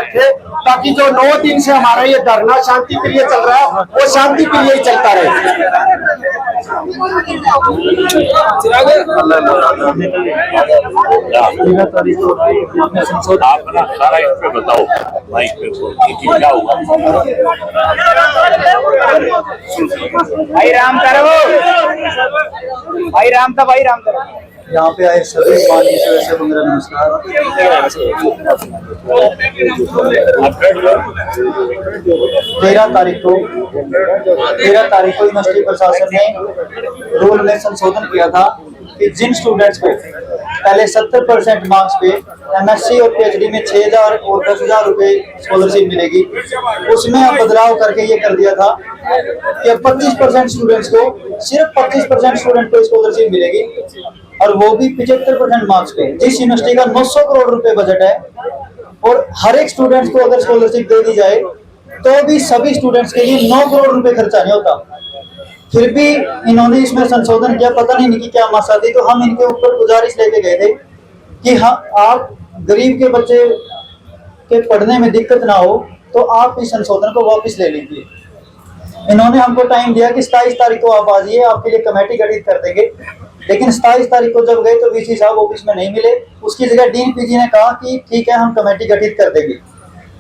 रखे, ताकि जो 9 दिन से हमारा ये धरना शांति प्रिय चल रहा है वो शांति प्रिय ही चलता रहे। 13 तारीख को आप ना सारा इस पे बताओ, माइक पे क्या हुआ। भाई राम करो, भाई राम था, भाई राम करो। यहाँ पे आए सभी माननीय सदस्य वगैरह नमस्कार। 13 तारीख को यूनिवर्सिटी प्रशासन ने रूल में संशोधन किया था कि जिन स्टूडेंट्स को पहले 70% मार्क्स पे एमएससी और पीएचडी में 6,000 और 10,000 रुपए स्कॉलरशिप मिलेगी, उसमें अब बदलाव करके ये कर दिया था कि 25% स्टूडेंट्स को, सिर्फ 25% स्टूडेंट को स्कॉलरशिप मिलेगी, और वो भी 75% मार्क्स पे। जिस यूनिवर्सिटी का 900 करोड़ रुपए बजट है और हर एक स्टूडेंट्स को अगर स्कॉलरशिप दे दी जाए तो भी सभी स्टूडेंट्स के लिए 9 करोड़ रुपए खर्चा नहीं होता। फिर भी इन्होंने इसमें संशोधन किया, पता नहीं इनकी क्या मकसद थी। तो हम इनके ऊपर गुजारिश लेके गए थे कि हाँ, आप गरीब के बच्चे के पढ़ने में दिक्कत ना हो तो आप इस संशोधन को वापस ले लीजिए। इन्होंने हमको टाइम दिया कि 27 तारीख को आप आ जाइए, आपके लिए कमेटी गठित कर देंगे। लेकिन 27 तारीख को जब गए तो वीसी साहब ऑफिस में नहीं मिले। उसकी जगह डीन पीजी ने कहा कि ठीक है, हम कमेटी गठित कर देंगे।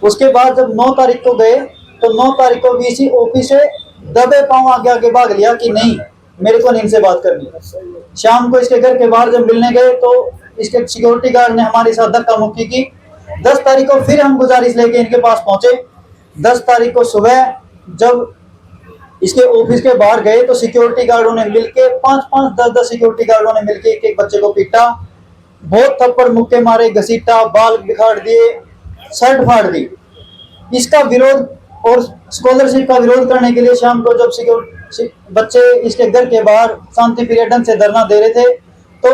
उसके बाद जब 9 तारीख को गए तो 9 तारीख को वीसी ऑफिस से दबे पांव आगे आगे भाग लिया कि नहीं, मेरे को इनसे बात करनी। शाम को इसके घर के बाहर जब मिलने गए तो इसके सिक्योरिटी गार्ड ने हमारे साथ धक्का मुक्की की। 10 तारीख को फिर हम गुजारिश लेके इनके पास पहुंचे। 10 तारीख को सुबह जब इसके ऑफिस के बाहर गए तो सिक्योरिटी गार्डों ने मिलके 5-5, 10-10 सिक्योरिटी गार्डों ने मिलके एक एक बच्चे को पीटा, बहुत थप्पड़ मुक्के मारे, घसीटा, बाल बिखाड़ दिए, शर्ट फाड़ दी। इसका विरोध और स्कॉलरशिप का विरोध करने के लिए शाम को जब बच्चे इसके घर के बाहर शांति प्रिय ढंग से धरना दे रहे थे तो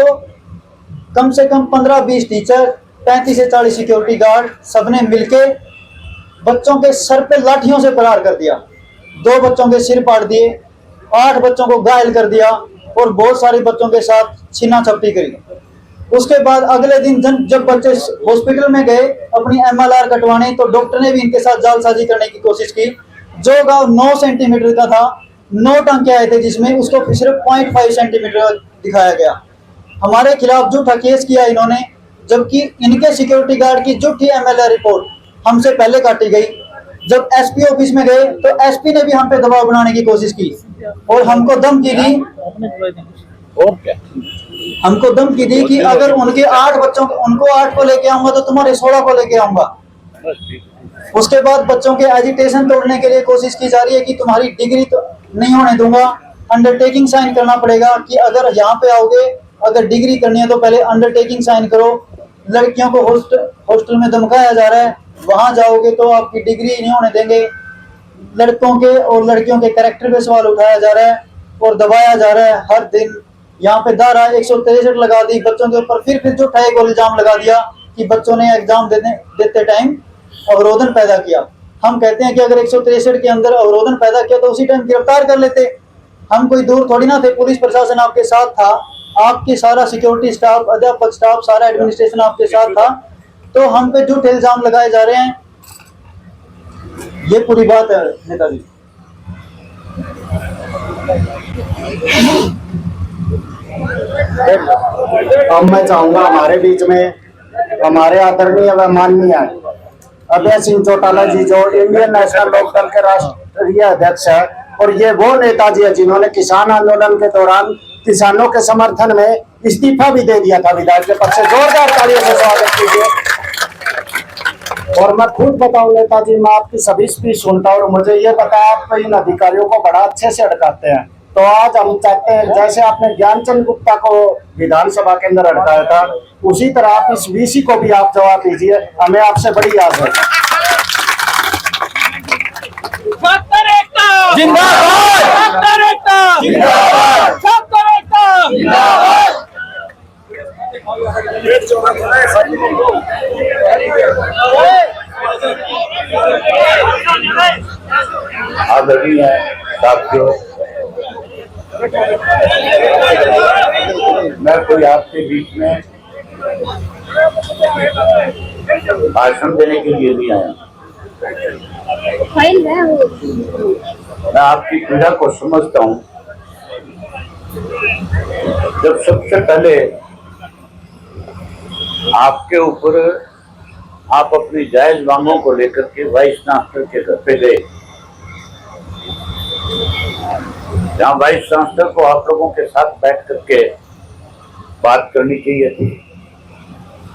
कम से कम 15-20 टीचर, 35 से 40 सिक्योरिटी गार्ड सबने मिलके बच्चों के सर पे लाठियों से प्रहार कर दिया। 2 बच्चों के सिर फाड़ दिए, 8 बच्चों को घायल कर दिया और बहुत सारे बच्चों के साथ छीना झपटी करी। उसके बाद अगले दिन जब बच्चे हॉस्पिटल में गए अपनी MLR कटवाने तो डॉक्टर ने भी इनके साथ जालसाजी करने की कोशिश की। जो गाँव 9 सेंटीमीटर का था, 9 टांके आए थे जिसमें उसको सिर्फ 0.5 सेंटीमीटर दिखाया गया। हमारे खिलाफ झूठा केस किया इन्होंने, जबकि इनके सिक्योरिटी गार्ड की झूठी MLR रिपोर्ट हमसे पहले काटी गई। जब SP ऑफिस में गए तो SP ने भी हम पे दबाव बनाने की कोशिश की और हमको धमकी दी, हमको धमकी दी कि अगर उनके 8 बच्चों उनको 8 को लेके आऊंगा तो तुम्हारे 16 को लेके आऊंगा। उसके बाद बच्चों के एजिटेशन तोड़ने के लिए कोशिश की जा रही है कि तुम्हारी डिग्री तो नहीं होने दूंगा, अंडरटेकिंग साइन करना पड़ेगा कि अगर यहाँ पे आओगे, अगर डिग्री करनी है तो पहले अंडरटेकिंग साइन करो। लड़कियों को हॉस्टल में धमकाया जा रहा है, वहां जाओगे तो आपकी डिग्री नहीं होने देंगे। लड़कों के और लड़कियों के कैरेक्टर पे सवाल उठाया जा रहा है और दबाया जा रहा है। हर दिन यहाँ पे धारा 163 लगा दी बच्चों के ऊपर। फिर झूठा एक और इल्जाम लगा दिया कि बच्चों ने एग्जाम देते टाइम अवरोधन पैदा किया। हम कहते हैं कि अगर 163 के अंदर अवरोधन पैदा किया तो उसी टाइम गिरफ्तार कर लेते। हम कोई दूर थोड़ी ना थे, पुलिस प्रशासन आपके साथ था, आपके सारा सिक्योरिटी स्टाफ, अध्यापक स्टाफ, सारा एडमिनिस्ट्रेशन आपके साथ था। तो हम पे झूठे इल्जाम लगाए जा रहे हैं। ये पूरी बात है नेताजी। अब मैं चाहूंगा हमारे बीच में हमारे आदरणीय व माननीय अभय सिंह चौटाला जी, जो इंडियन नेशनल लोकदल के राष्ट्रीय अध्यक्ष है, और ये वो नेताजी है जिन्होंने किसान आंदोलन के दौरान किसानों के समर्थन में इस्तीफा भी दे दिया था विधायक के पद से। जोरदार तालियों से स्वागत कीजिए। और मैं खुद बताऊं नेताजी, मैं आपकी सभी स्पीच सुनता हूं और मुझे ये पता है आप इन अधिकारियों को बड़ा अच्छे से अटकाते हैं। तो आज हम चाहते हैं जैसे आपने ज्ञानचंद गुप्ता को विधानसभा के अंदर अटकाया था, उसी तरह आप इस वीसी को भी आप जवाब दीजिए। हमें आपसे बड़ी आस है। आदरणीय साथियों, मैं कोई आपके बीच में भाषण देने के लिए नहीं आया। फाइल है वो। मैं आपकी पीड़ा को समझता हूँ। जब सबसे पहले आपके ऊपर आप अपनी जायज मांगों को लेकर के वाइस चांसलर के घर पे गए, जहाँ वाइस चांसलर को आप लोगों के साथ बैठ करके बात करनी चाहिए थी,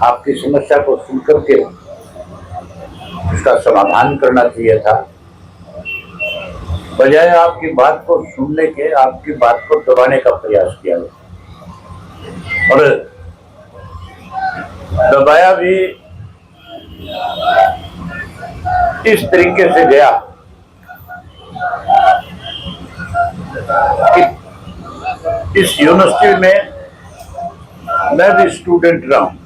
आपकी समस्या को सुन करके उसका समाधान करना चाहिए था, बजाय आपकी बात को सुनने के आपकी बात को दबाने का प्रयास किया गया। और दबाया भी इस तरीके से गया कि इस यूनिवर्सिटी में मैं भी स्टूडेंट रहा हूं।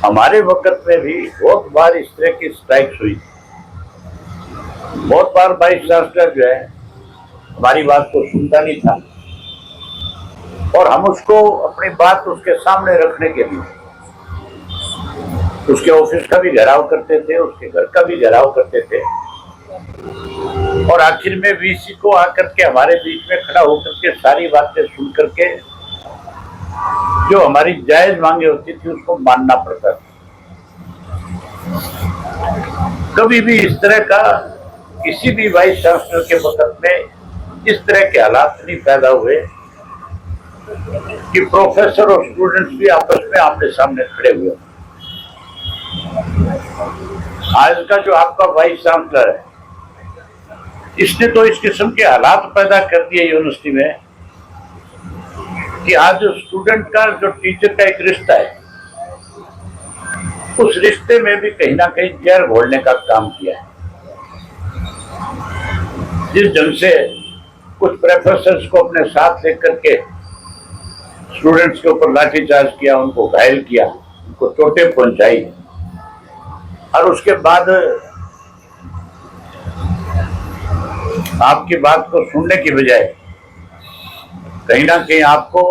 हमारे वक्त में भी बहुत बार इस तरह की स्ट्राइक्स हुई। बहुत बार वाइस चांसलर जो है हमारी बात को सुनता नहीं था और हम उसको अपनी बात उसके सामने रखने के लिए उसके ऑफिस का भी घेराव करते थे, उसके घर का भी घेराव करते थे और आखिर में वीसी को आकर के हमारे बीच में खड़ा होकर के सारी बातें सुन करके जो हमारी जायज मांगे होती थी उसको मानना पड़ता था। कभी भी इस तरह का किसी भी वाइस चांसलर के वक्त में इस तरह के हालात नहीं पैदा हुए कि प्रोफेसर और स्टूडेंट्स भी आपस में आमने सामने खड़े हुए। आज का जो आपका वाइस चांसलर है, इसने तो इस किस्म के हालात पैदा कर दिए यूनिवर्सिटी में कि आज जो स्टूडेंट का जो टीचर का एक रिश्ता है, उस रिश्ते में भी कहीं ना कहीं जहर घोलने का काम किया है। जिस ढंग से कुछ प्रोफेसर्स को अपने साथ लेकर के स्टूडेंट्स के ऊपर लाठीचार्ज किया, उनको घायल किया, उनको चोटें पहुंचाई और उसके बाद आपकी बात को सुनने की बजाय कहीं ना कहीं आपको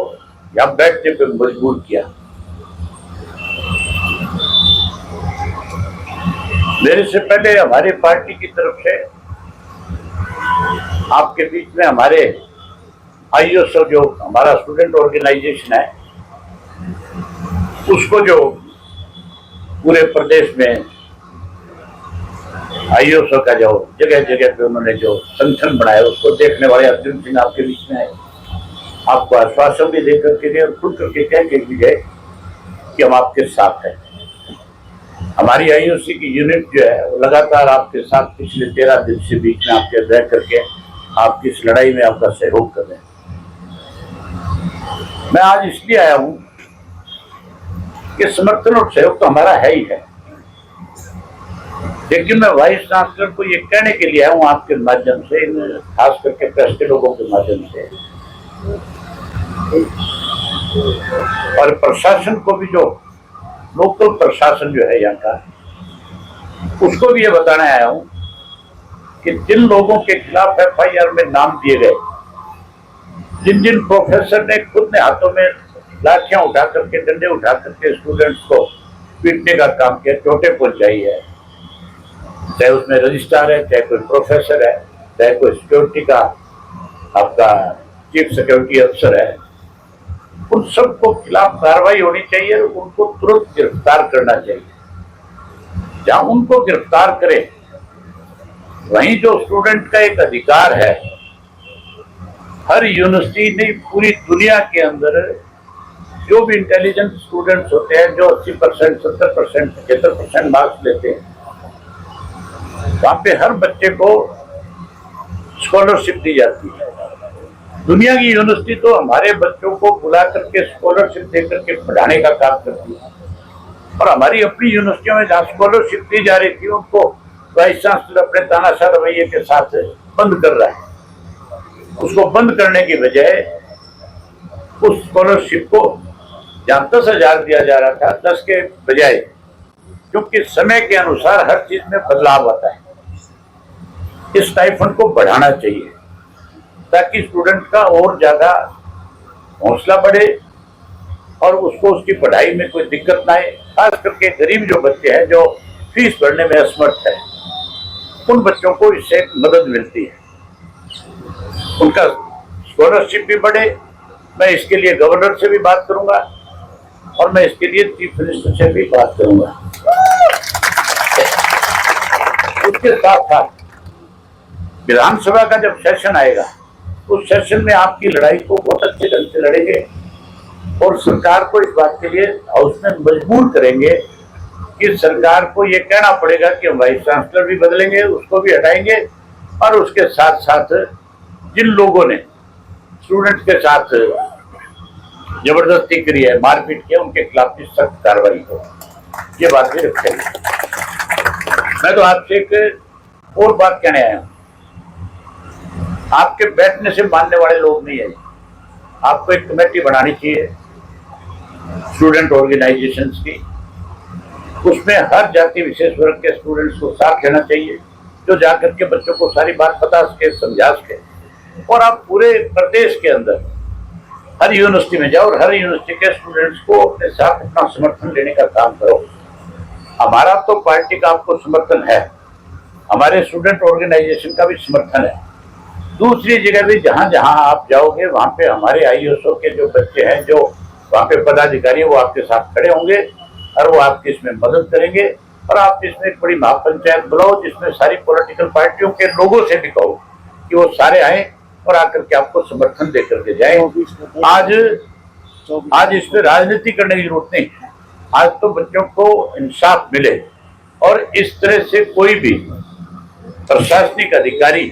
यहाँ बैठने पे मजबूर किया। मेरे से पहले हमारी पार्टी की तरफ से आपके बीच में हमारे आईओएसओ जो हमारा स्टूडेंट ऑर्गेनाइजेशन है, उसको जो पूरे प्रदेश में आईओएसओ का जो जगह जगह पे उन्होंने जो संगठन बनाया, उसको देखने वाले अर्जुन सिंह आपके बीच में है। आपको आश्वासन भी देकर के गए और खुल करके कह के भी गए कि हम आपके साथ हैं। हमारी आईओसी की यूनिट जो है वो लगातार आपके साथ पिछले 13 दिन से बीच में आपके रह करके आपकी इस लड़ाई में आपका सहयोग कर रहे हैं। मैं आज इसलिए आया हूं कि समर्थन और सहयोग तो हमारा है ही है, लेकिन मैं वाइस चांसलर को ये कहने के लिए आया हूं आपके माध्यम से, खास करके प्रेस के लोगों के माध्यम से, और प्रशासन को भी, जो लोकल प्रशासन जो है यहाँ का, उसको भी ये बताने आया हूं कि जिन लोगों के खिलाफ एफआईआर में नाम दिए गए, जिन जिन प्रोफेसर ने खुद ने हाथों में लाठियां उठा करके, डंडे उठा करके स्टूडेंट्स को पीटने का काम किया, चोटें पहुंचाई है, चाहे उसमें रजिस्ट्रार है, चाहे कोई प्रोफेसर है, चाहे कोई सिक्योरिटी का आपका चीफ सिक्योरिटी अफसर है, उन सबको खिलाफ कार्रवाई होनी चाहिए और उनको तुरंत गिरफ्तार करना चाहिए। जहां उनको गिरफ्तार करे, वहीं जो स्टूडेंट का एक अधिकार है, हर यूनिवर्सिटी ने पूरी दुनिया के अंदर जो भी इंटेलिजेंट स्टूडेंट्स होते हैं, जो 80%, 70%, 75% मार्क्स लेते हैं, वहां पे हर बच्चे को स्कॉलरशिप दी जाती है। दुनिया की यूनिवर्सिटी तो हमारे बच्चों को बुला करके स्कॉलरशिप देकर के पढ़ाने का काम करती है, और हमारी अपनी यूनिवर्सिटियों में जहाँ स्कॉलरशिप दी जा रही थी, उनको वाइस चांसलर अपने तानाशाह रवैये के साथ बंद कर रहा है। उसको बंद करने की बजाय उस स्कॉलरशिप को जहाँ 10,000 दिया जा रहा था, 10 के बजाय, क्योंकि समय के अनुसार हर चीज में बदलाव आता है, इस स्टाइपेंड को बढ़ाना चाहिए ताकि स्टूडेंट का और ज्यादा हौसला बढ़े और उसको उसकी पढ़ाई में कोई दिक्कत ना आए। खास करके गरीब जो बच्चे हैं जो फीस भरने में असमर्थ है, उन बच्चों को इससे मदद मिलती है, उनका स्कॉलरशिप भी बढ़े। मैं इसके लिए गवर्नर से भी बात करूंगा और मैं इसके लिए चीफ मिनिस्टर से भी बात करूंगा। उसके साथ साथ विधानसभा का जब सेशन आएगा उस सेशन में आपकी लड़ाई को बहुत अच्छे ढंग से लड़ेंगे और सरकार को इस बात के लिए हाउस में मजबूर करेंगे कि सरकार को ये कहना पड़ेगा कि हम वाइस चांसलर भी बदलेंगे, उसको भी हटाएंगे और उसके साथ साथ जिन लोगों ने स्टूडेंट्स के साथ जबरदस्ती करी है, मारपीट किया, उनके खिलाफ भी सख्त कार्रवाई हो, ये बात भी रखेंगे। मैं तो आपसे एक और बात कहने आया हूं, आपके बैठने से मानने वाले लोग नहीं है। आपको एक कमेटी बनानी चाहिए स्टूडेंट ऑर्गेनाइजेशंस की, उसमें हर जाति विशेष वर्ग के स्टूडेंट्स को साथ लेना चाहिए, जो जाकर के बच्चों को सारी बात बता सके, समझा सके। और आप पूरे प्रदेश के अंदर हर यूनिवर्सिटी में जाओ और हर यूनिवर्सिटी के स्टूडेंट्स को अपने साथ अपना समर्थन देने का काम करो। हमारा तो पार्टी का आपको समर्थन है, हमारे स्टूडेंट ऑर्गेनाइजेशन का भी समर्थन है। दूसरी जगह भी जहां जहां आप जाओगे वहां पे हमारे आईओएसओ के जो बच्चे हैं, जो वहां पे पदाधिकारी, वो आपके साथ खड़े होंगे और वो आपकी इसमें मदद करेंगे। और आप इसमें एक बड़ी महापंचायत बुलाओ जिसमें सारी पॉलिटिकल पार्टियों के लोगों से भी कहो कि वो सारे आए और आकर के आपको समर्थन दे करके जाए। आज इस पर राजनीति करने की जरूरत नहीं, आज तो बच्चों को इंसाफ मिले और इस तरह से कोई भी प्रशासनिक अधिकारी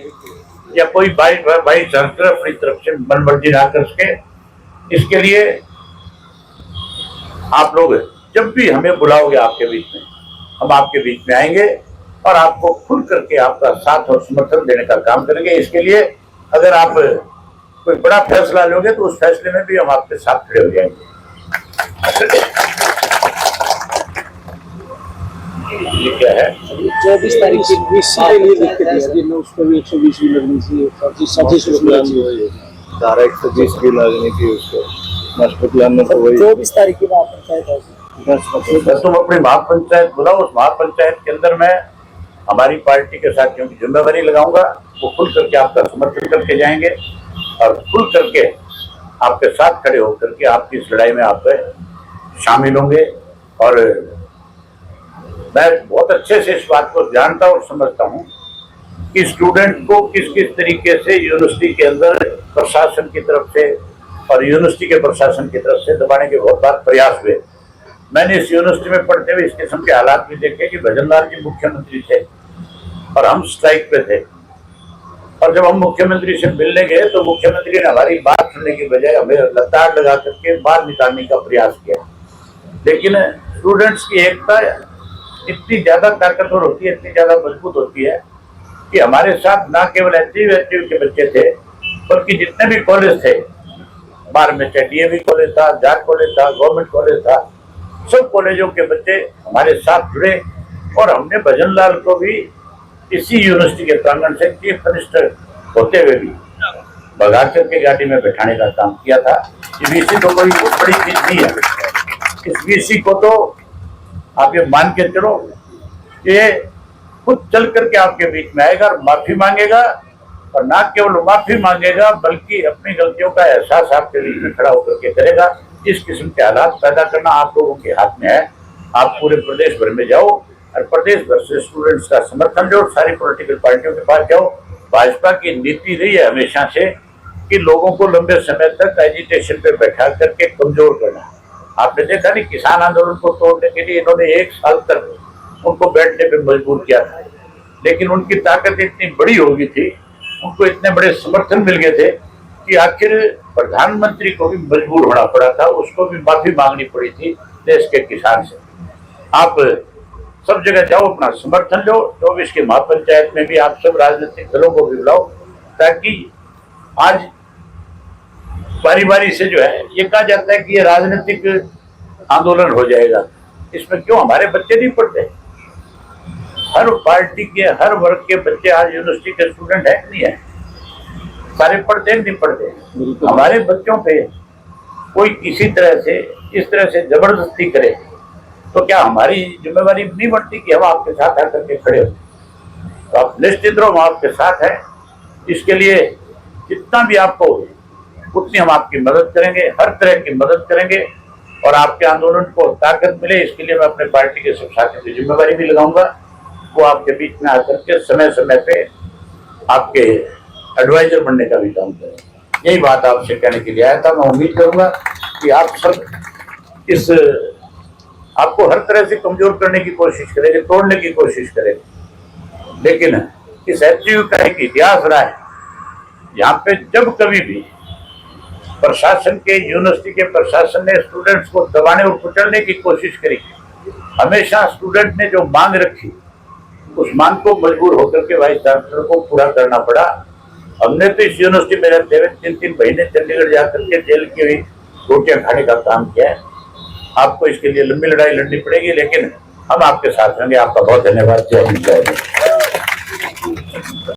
या कोई वाइस चांसलर अपनी तरफ से मनमर्जी ना कर सके। इसके लिए आप लोग जब भी हमें बुलाओगे आपके बीच में, हम आपके बीच में आएंगे और आपको खुल करके आपका साथ और समर्थन देने का काम करेंगे। इसके लिए अगर आप कोई बड़ा फैसला लोगे तो उस फैसले में भी हम आपके साथ खड़े हो जाएंगे। ये क्या है? 24 तारीख की वीसी के लिए लिख के दिया कि उस पर भी 120 भी लगनी चाहिए, 25 प्लान चाहिए, धारा 120 भी लगनी थी उसको, मास्टर प्लान में तो वही 24 तारीख की महापंचायत है। तुम अपनी महापंचायत बुलाओ, उस महापंचायत के अंदर मैं हमारी पार्टी के साथियों की जिम्मेदारी लगाऊंगा, वो खुल करके आपका समर्थन करके जाएंगे और खुल करके आपके साथ खड़े होकर के आपकी इस लड़ाई में आप शामिल होंगे। और मैं बहुत अच्छे से इस बात को जानता और समझता हूँ कि स्टूडेंट को किस किस तरीके से यूनिवर्सिटी के अंदर प्रशासन की तरफ से और यूनिवर्सिटी के प्रशासन की तरफ से दबाने के बहुत बार प्रयास हुए। मैंने इस यूनिवर्सिटी में पढ़ते हुए इस किस्म के हालात भी देखे कि भजनलाल जी मुख्यमंत्री थे और हम स्ट्राइक पे थे, और जब हम मुख्यमंत्री से मिलने गए तो मुख्यमंत्री ने हमारी बात सुनने की बजाय हमें लताड़ लगा करके बाहर निकालने का प्रयास किया। लेकिन स्टूडेंट्स की एकता इतनी ज्यादा ताकतवर होती है, इतनी ज्यादा मजबूत होती है कि हमारे साथ ना केवल एचयू के बच्चे थे बल्कि जितने भी कॉलेज थे, बाहर में चाहे डीएवी कॉलेज था, जाट कॉलेज था, गवर्नमेंट कॉलेज था, सब कॉलेजों के बच्चे हमारे साथ जुड़े और हमने भजनलाल को भी इसी यूनिवर्सिटी के प्रांगण से चीफ मिनिस्टर होते हुए भी भगा करके गाड़ी में बैठाने का काम किया था। ये वीसी तो कोई बड़ी चीज नहीं है, इस वीसी को तो आप ये मान के चलो, ये खुद चल करके आपके बीच में आएगा और माफी मांगेगा, और ना केवल माफी मांगेगा बल्कि अपनी गलतियों का एहसास आपके बीच में खड़ा होकर के करेगा। इस किस्म के हालात पैदा करना आप लोगों के हाथ में है। आप पूरे प्रदेश भर में जाओ और प्रदेश भर से स्टूडेंट्स का समर्थन लो, सारी पॉलिटिकल पार्टियों के पास जाओ। भाजपा की नीति रही है हमेशा से कि लोगों को लंबे समय तक एजिटेशन पे बैठा करके कमजोर करना। आपने देखा नहीं, किसान आंदोलन को तोड़ने के लिए इन्होंने 1 साल तक उनको बैठने पे मजबूर किया था, लेकिन उनकी ताकत इतनी बड़ी हो गई थी, उनको इतने बड़े समर्थन मिल गए थे कि आखिर प्रधानमंत्री को भी मजबूर होना पड़ा था, उसको भी माफी मांगनी पड़ी थी देश के किसान से। आप सब जगह जाओ, अपना समर्थन लो। 24 की महापंचायत में भी आप सब राजनीतिक दलों को भी बुलाओ, ताकि आज बारी बारी से जो है ये कहा जाता है कि ये राजनीतिक आंदोलन हो जाएगा, इसमें क्यों हमारे बच्चे नहीं पढ़ते? हर पार्टी के हर वर्ग के बच्चे आज यूनिवर्सिटी के स्टूडेंट है कि नहीं है? सारे पढ़ते हैं नहीं पढ़ते? हमारे बच्चों पे कोई किसी तरह से इस तरह से जबरदस्ती करे तो क्या हमारी जिम्मेवारी नहीं बनती कि हम आपके साथ आकर के खड़े हो? तो आप निश्चित रहो, हम आपके साथ हैं। इसके लिए जितना भी आपको उतनी हम आपकी मदद करेंगे, हर तरह की मदद करेंगे, और आपके आंदोलन को ताकत मिले इसके लिए मैं अपने पार्टी के सब साथी की जिम्मेवारी भी लगाऊंगा। वो आपके बीच में आकर के समय समय पे आपके एडवाइजर बनने का भी काम करें। यही बात आपसे कहने के लिए आया था। मैं उम्मीद करूंगा कि आप सब इस आपको हर तरह से कमजोर करने की कोशिश करेंगे, तोड़ने की कोशिश करेंगे, लेकिन इस एचयू का एक इतिहास रहा है। यहाँ पे जब कभी भी प्रशासन के, यूनिवर्सिटी के प्रशासन ने स्टूडेंट्स को दबाने और कुचलने की कोशिश करी, हमेशा स्टूडेंट ने जो मांग रखी उस मांग को मजबूर होकर के वाइस चांसलर को पूरा करना पड़ा। हमने तो इस यूनिवर्सिटी में रहते हुए 3-3 महीने चंडीगढ़ जाकर के जेल की हुई रोटियां खाने का काम किया है। आपको इसके लिए लंबी लड़ाई लड़नी पड़ेगी, लेकिन हम आपके साथ रहेंगे। आपका बहुत धन्यवाद। जय हिंद, जय भारत।